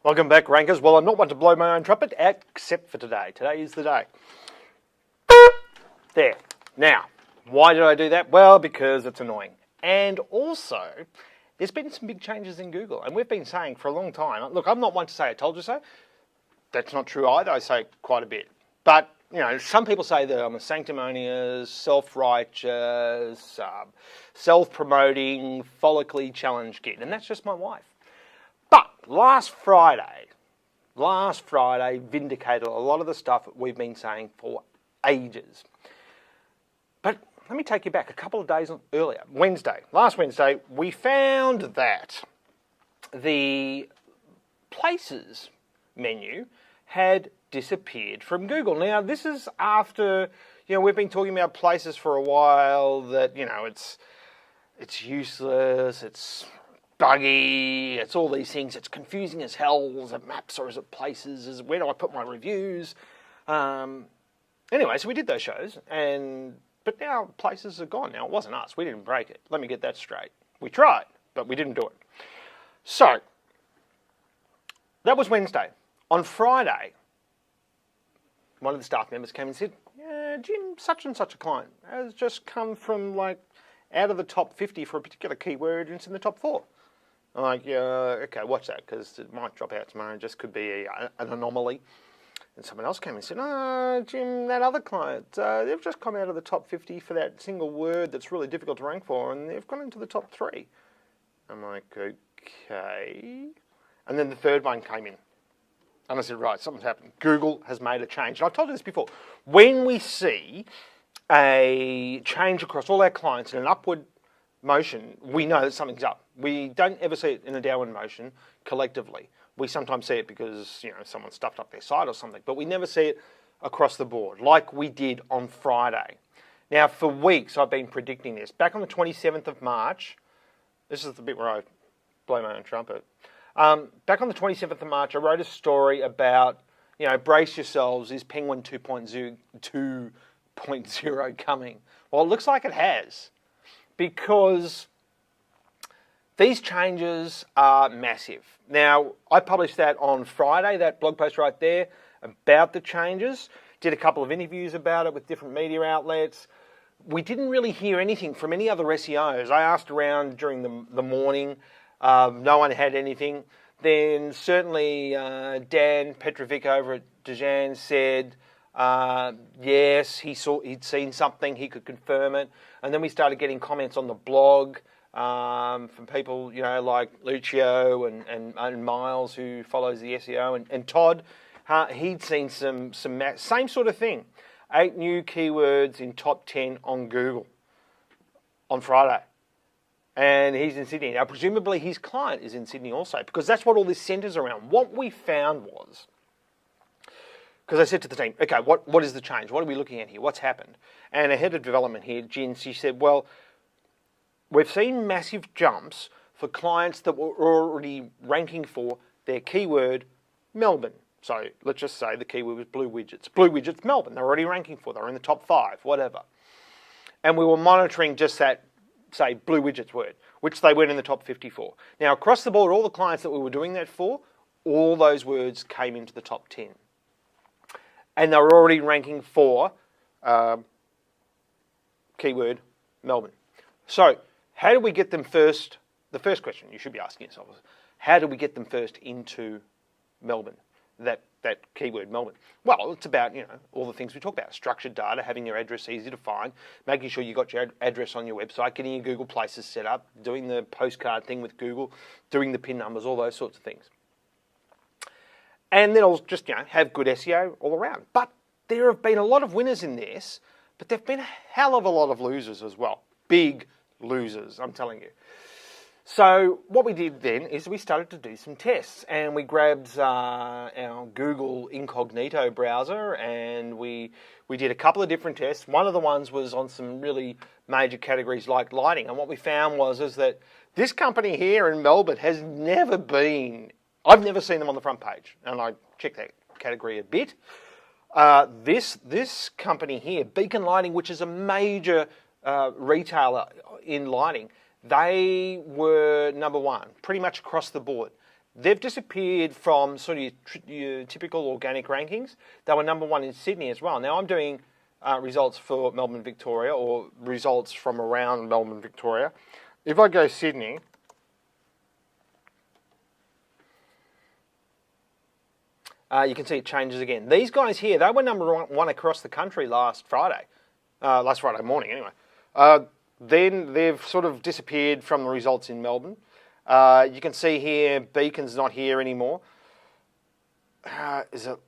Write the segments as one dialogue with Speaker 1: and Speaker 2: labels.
Speaker 1: Welcome back, Rankers. Well, I'm not one to blow my own trumpet, except for today. Today is the day. There. Now, why did I do that? Well, because it's annoying. And also, there's been some big changes in Google. And we've been saying for a long time, look, I'm not one to say I told you so. That's not true either. I say quite a bit. But, you know, some people say that I'm a sanctimonious, self-righteous, self-promoting, follically challenged kid. And that's just my wife. But last Friday vindicated a lot of the stuff that we've been saying for ages. But let me take you back a couple of days earlier. Last Wednesday, we found that the Places menu had disappeared from Google. Now, this is after, we've been talking about Places for a while, that, it's useless, it's buggy, it's all these things, it's confusing as hell. Is it Maps or is it Places? Where do I put my reviews? Anyway, so we did those shows, but now Places are gone. Now, it wasn't us. We didn't break it. Let me get that straight. We tried, but we didn't do it. So, that was Wednesday. On Friday, one of the staff members came and said, yeah, Jim, such and such a client has just come from, out of the top 50 for a particular keyword, and it's in the top 4. I'm like, yeah, okay, watch that, because it might drop out tomorrow. It just could be an anomaly. And someone else came and said, oh, Jim, that other client, they've just come out of the top 50 for that single word that's really difficult to rank for, and they've gone into the top 3. I'm like, okay. And then the third one came in. And I said, right, something's happened. Google has made a change. And I've told you this before. When we see a change across all our clients in an upward motion, we know that something's up. We don't ever see it in a downward motion collectively. We sometimes see it because, someone stuffed up their site or something, but we never see it across the board like we did on Friday. Now, for weeks, I've been predicting this. Back on the 27th of March, this is the bit where I blow my own trumpet. Back on the 27th of March, I wrote a story about, brace yourselves, is Penguin 2.0 coming? Well, it looks like it has, because these changes are massive. Now, I published that on Friday, that blog post right there about the changes. Did a couple of interviews about it with different media outlets. We didn't really hear anything from any other SEOs. I asked around during the morning. No one had anything. Then certainly Dan Petrovic over at Dejan said, yes, he'd seen something, he could confirm it. And then we started getting comments on the blog from people, like Lucio and Miles, who follows the SEO, and Todd. He'd seen some same sort of thing. 8 new keywords in top 10 on Google on Friday. And he's in Sydney. Now, presumably his client is in Sydney also, because that's what all this centres around. What we found was, because I said to the team, okay, what is the change? What are we looking at here? What's happened? And a head of development here, Jen, she said, well, we've seen massive jumps for clients that were already ranking for their keyword Melbourne. So let's just say the keyword was blue widgets. Blue widgets Melbourne, they're already ranking for, they're in the top 5, whatever. And we were monitoring just that, say, blue widgets word, which they weren't in the top 54. Now, across the board, all the clients that we were doing that for, all those words came into the top 10. And they were already ranking for keyword Melbourne. So, how do we get them first? The first question you should be asking yourself is, how do we get them first into Melbourne? That keyword Melbourne. Well, it's about, all the things we talk about. Structured data, having your address easy to find, making sure you got your address on your website, getting your Google Places set up, doing the postcard thing with Google, doing the PIN numbers, all those sorts of things. And then I'll just, have good SEO all around. But there have been a lot of winners in this, but there have been a hell of a lot of losers as well. Big losers, I'm telling you. So what we did then is we started to do some tests, and we grabbed our Google Incognito browser, and we did a couple of different tests. One of the ones was on some really major categories like lighting, and what we found is that this company here in Melbourne has never been, I've never seen them on the front page, and I checked that category a bit. This company here, Beacon Lighting, which is a major retailer in lighting, they were number 1, pretty much across the board. They've disappeared from sort of your typical organic rankings. They were number 1 in Sydney as well. Now I'm doing results for Melbourne, Victoria, or results from around Melbourne, Victoria. If I go Sydney, you can see it changes again. These guys here, they were number 1 across the country last Friday morning anyway. Then they've sort of disappeared from the results in Melbourne. You can see here, Beacon's not here anymore. Is it,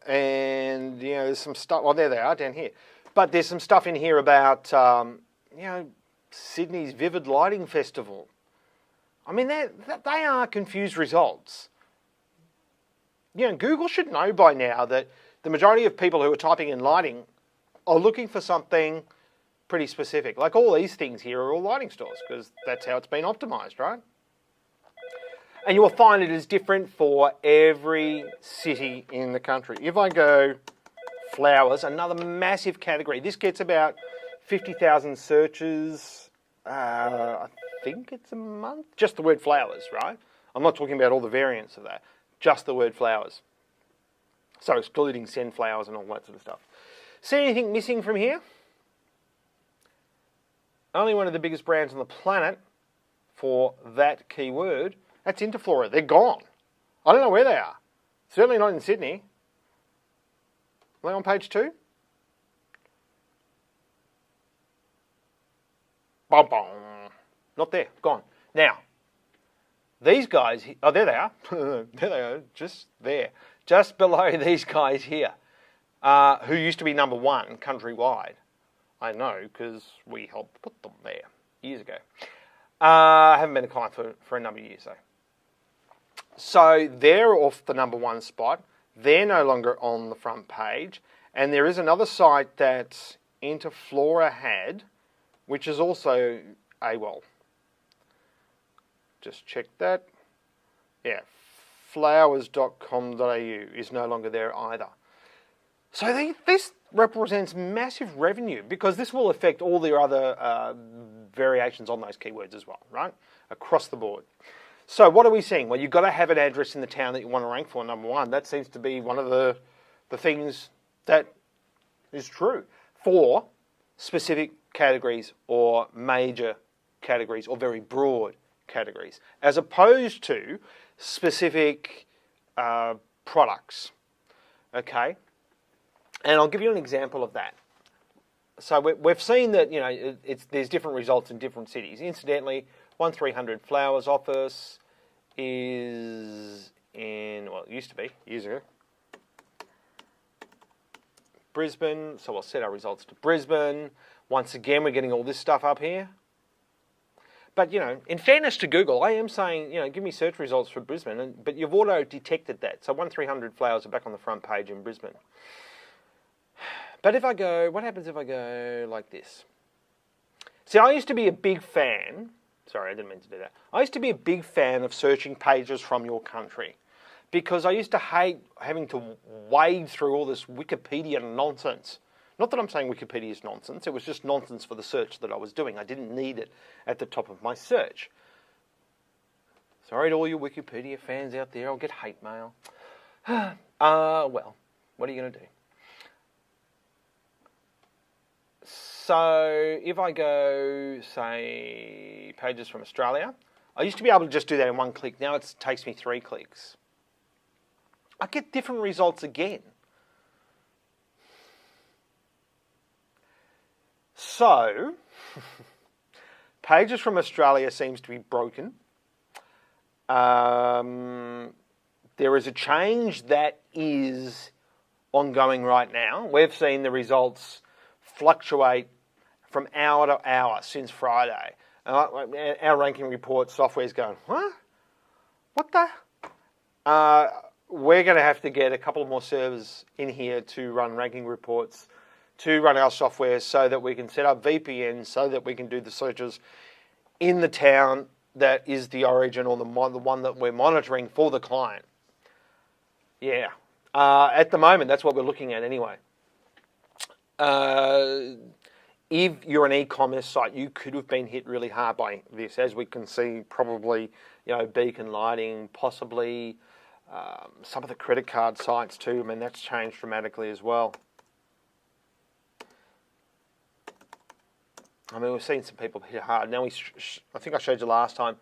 Speaker 1: and, there's some stuff, well, there they are, down here. But there's some stuff in here about, Sydney's Vivid Lighting Festival. I mean, they are confused results. Google should know by now that the majority of people who are typing in lighting are looking for something pretty specific. Like all these things here are all lighting stores, because that's how it's been optimized, right? And you will find it is different for every city in the country. If I go flowers, another massive category. This gets about 50,000 searches, I think it's a month. Just the word flowers, right? I'm not talking about all the variants of that. Just the word flowers. So excluding send flowers and all that sort of stuff. See anything missing from here? Only one of the biggest brands on the planet for that keyword. That's Interflora. They're gone. I don't know where they are. Certainly not in Sydney. Are they on page 2? Bum, bum. Not there. Gone. Now, these guys... Oh, there they are. There they are. Just there. Just below these guys here, who used to be number 1 countrywide. I know, because we helped put them there years ago. I haven't been a client for a number of years, though. So they're off the number 1 spot. They're no longer on the front page. And there is another site that Interflora had, which is also AWOL. Just check that. Yeah, flowers.com.au is no longer there either. So this represents massive revenue, because this will affect all the other variations on those keywords as well, right? Across the board. So what are we seeing? Well, you've got to have an address in the town that you want to rank for, number 1. That seems to be one of the things that is true for specific categories or major categories or very broad categories, as opposed to specific products. Okay? And I'll give you an example of that. So we've seen that, there's different results in different cities. Incidentally, 1300 Flowers office is in, well, it used to be, years ago, Brisbane. So we'll set our results to Brisbane. Once again, we're getting all this stuff up here. But, in fairness to Google, I am saying, give me search results for Brisbane, but you've auto-detected that. So 1300 Flowers are back on the front page in Brisbane. But if I go, what happens if I go like this? See, I used to be a big fan, sorry, I didn't mean to do that. I used to be a big fan of searching pages from your country, because I used to hate having to wade through all this Wikipedia nonsense. Not that I'm saying Wikipedia is nonsense, it was just nonsense for the search that I was doing. I didn't need it at the top of my search. Sorry to all you Wikipedia fans out there, I'll get hate mail. Well, what are you going to do? So if I go, say, pages from Australia, I used to be able to just do that in 1 click. Now it takes me 3 clicks. I get different results again. So, pages from Australia seems to be broken. There is a change that is ongoing right now. We've seen the results fluctuate from hour to hour since Friday. Our ranking report software is going, what? What the? We're going to have to get a couple more servers in here to run ranking reports, to run our software, so that we can set up VPNs, so that we can do the searches in the town that is the origin, or the one that we're monitoring for the client. Yeah. At the moment, that's what we're looking at anyway. if you're an e-commerce site, you could have been hit really hard by this, as we can see. Probably, Beacon Lighting, possibly some of the credit card sites too. I mean, that's changed dramatically as well. I mean, we've seen some people hit hard. Now, I think I showed you last time.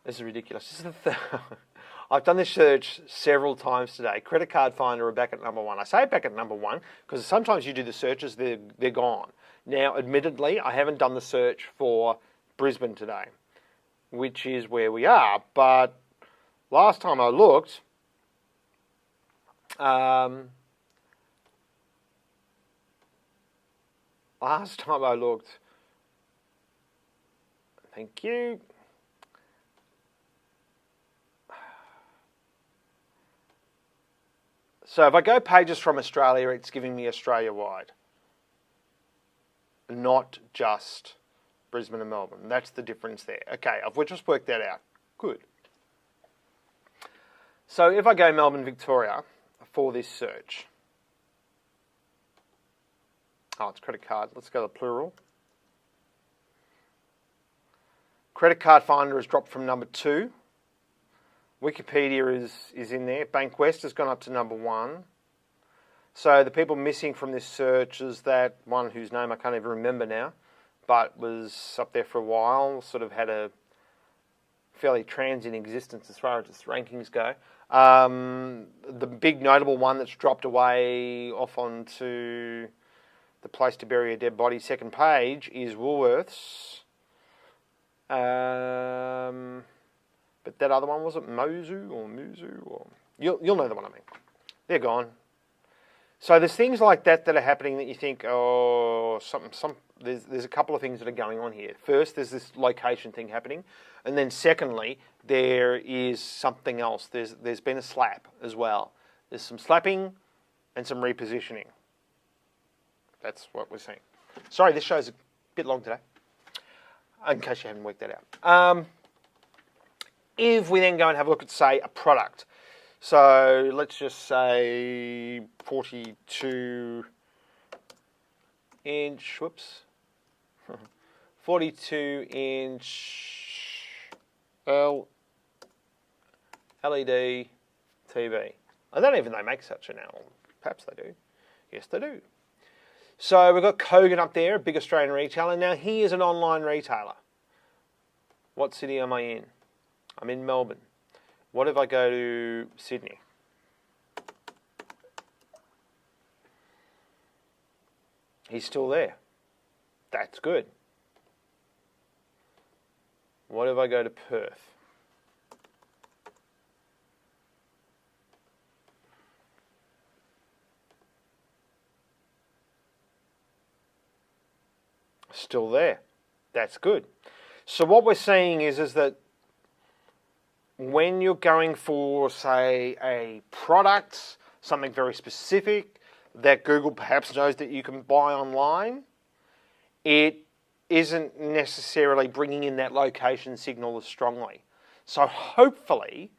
Speaker 1: This is ridiculous. This is the I've done this search several times today. Credit Card Finder are back at number 1. I say back at number 1 because sometimes you do the searches, they're gone. Now, admittedly, I haven't done the search for Brisbane today, which is where we are. But last time I looked, thank you. So if I go pages from Australia, it's giving me Australia-wide, not just Brisbane and Melbourne. That's the difference there. Okay, I've just worked that out. Good. So if I go Melbourne, Victoria for this search, it's credit card. Let's go to plural. Credit Card Finder has dropped from number 2. Wikipedia is in there. Bankwest has gone up to number 1. So the people missing from this search is that one whose name I can't even remember now, but was up there for a while, sort of had a fairly transient existence as far as its rankings go. The big notable one that's dropped away off onto the place to bury a dead body, second page, is Woolworths. But that other one, was it Mozu or Muzu? Or you'll know the one I mean. They're gone. So there's things like that are happening that you think, there's a couple of things that are going on here. First, there's this location thing happening, and then secondly, there is something else. There's been a slap as well. There's some slapping and some repositioning. That's what we're seeing. Sorry, this show's a bit long today, in case you haven't worked that out. If we then go and have a look at, say, a product. So let's just say 42 inch, 42 inch LED TV. I don't even know they make such an L. Perhaps they do. Yes, they do. So we've got Kogan up there, a big Australian retailer. Now, he is an online retailer. What city am I in? I'm in Melbourne. What if I go to Sydney? He's still there. That's good. What if I go to Perth? Still there. That's good. So what we're seeing is that when you're going for, say, a product, something very specific that Google perhaps knows that you can buy online, it isn't necessarily bringing in that location signal as strongly. So hopefully,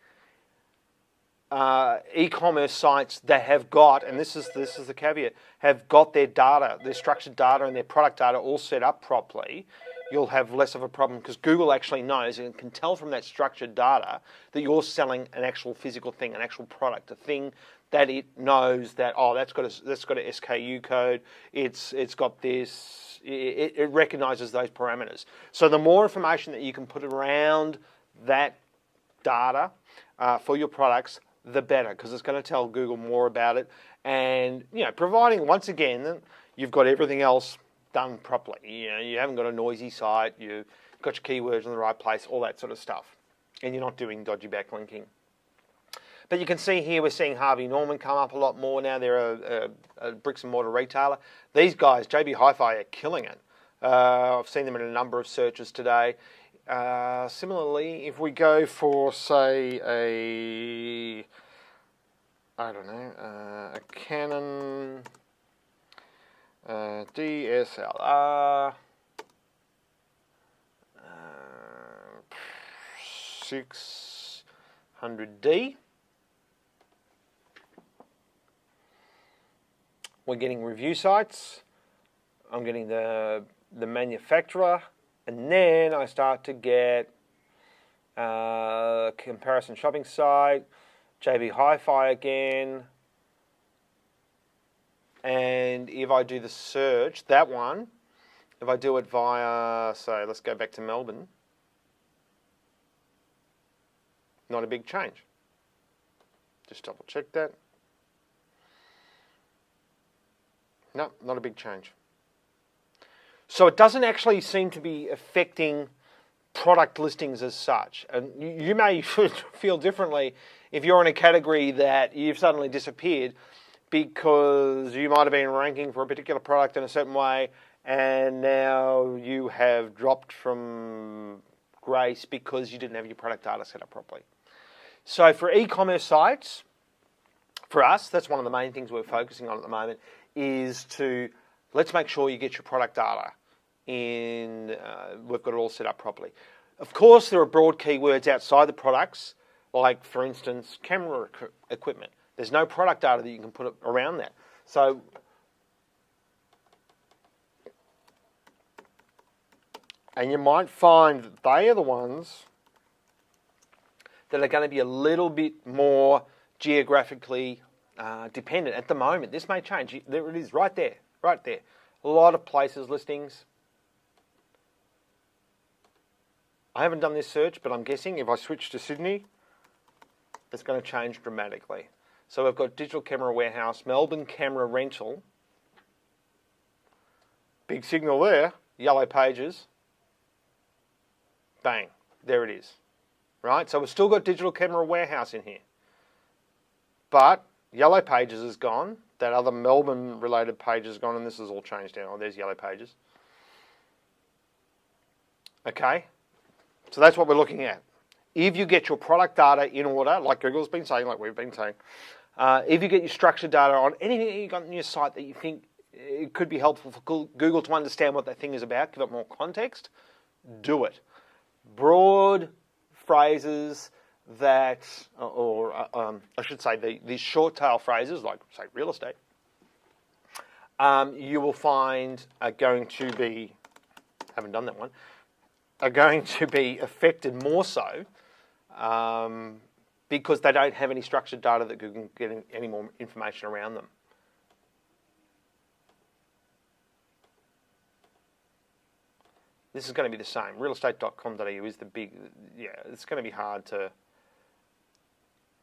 Speaker 1: e-commerce sites that have got, and this is the caveat, have got their data, their structured data and their product data all set up properly, you'll have less of a problem because Google actually knows and can tell from that structured data that you're selling an actual physical thing, an actual product, a thing that it knows that, that's got a SKU code, it's got this, it recognizes those parameters. So the more information that you can put around that data for your products, the better, because it's going to tell Google more about it. And, providing, once again, you've got everything else done properly. You haven't got a noisy site, you've got your keywords in the right place, all that sort of stuff. And you're not doing dodgy backlinking. But you can see here we're seeing Harvey Norman come up a lot more now. They're a bricks and mortar retailer. These guys, JB Hi-Fi, are killing it. I've seen them in a number of searches today. Similarly, if we go for, say, a Canon DSLR 600D. We're getting review sites. I'm getting the manufacturer, and then I start to get comparison shopping site, JB Hi-Fi again, and if I do the search, that one, if I do it via, so let's go back to Melbourne, not a big change. Just double check that. No, not a big change. So it doesn't actually seem to be affecting product listings as such. And you may feel differently if you're in a category that you've suddenly disappeared because you might have been ranking for a particular product in a certain way and now you have dropped from grace because you didn't have your product data set up properly. So for e-commerce sites, for us, that's one of the main things we're focusing on at the moment, is to let's make sure you get your product data in, we've got it all set up properly. Of course, there are broad keywords outside the products, like, for instance, camera equipment. There's no product data that you can put around that. So, and you might find that they are the ones that are going to be a little bit more geographically dependent at the moment. This may change. There it is, right there, right there. A lot of places, listings. I haven't done this search, but I'm guessing if I switch to Sydney, it's going to change dramatically. So we've got digital camera warehouse, Melbourne camera rental, big signal there, yellow pages, bang, there it is. Right, so we've still got digital camera warehouse in here. But yellow pages is gone. That other Melbourne related page is gone, and this is all changed now. Oh, there's yellow pages. Okay, so that's what we're looking at. If you get your product data in order, like Google's been saying, like we've been saying, if you get your structured data on anything that you've got on your site that you think it could be helpful for Google to understand what that thing is about, give it more context, do it. Broad phrases that, or I should say these short tail phrases, like say real estate, you will find are going to be, haven't done that one, are going to be affected more so because they don't have any structured data that Google can get any more information around them. This is going to be the same. Realestate.com.au is the big, yeah, it's going to be hard to,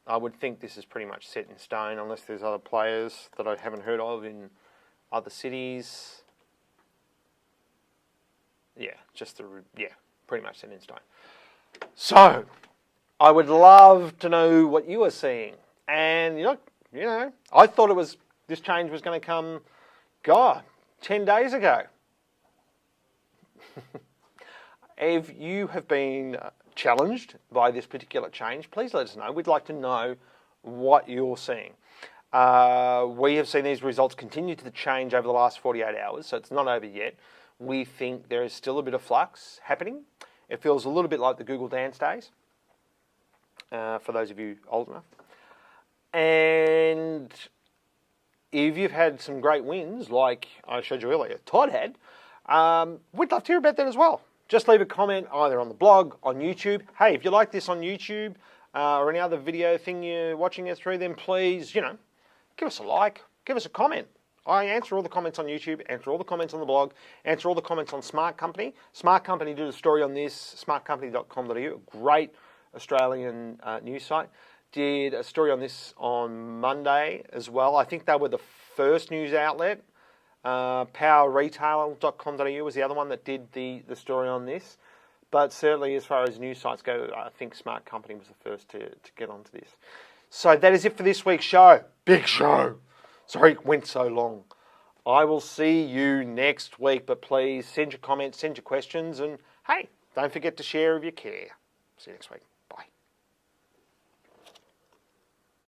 Speaker 1: I would think this is pretty much set in stone unless there's other players that I haven't heard of in other cities. Yeah, pretty much set in stone. So, I would love to know what you are seeing. And, you know, I thought this change was going to come, 10 days ago. If you have been challenged by this particular change, please let us know. We'd like to know what you're seeing. We have seen these results continue to change over the last 48 hours, so it's not over yet. We think there is still a bit of flux happening. It feels a little bit like the Google Dance days, for those of you old enough. And if you've had some great wins, like I showed you earlier, Todd had, we'd love to hear about that as well. Just leave a comment either on the blog, on YouTube. Hey, if you like this on YouTube or any other video thing you're watching us through, then please, give us a like, give us a comment. I answer all the comments on YouTube, answer all the comments on the blog, answer all the comments on Smart Company. Smart Company did a story on this, smartcompany.com.au, a great Australian news site. Did a story on this on Monday as well. I think they were the first news outlet. Powerretail.com.au was the other one that did the story on this. But certainly as far as news sites go, I think Smart Company was the first to get onto this. So that is it for this week's show. Big show. Sorry it went so long. I will see you next week, but please send your comments, send your questions, and hey, don't forget to share if you care. See you next week.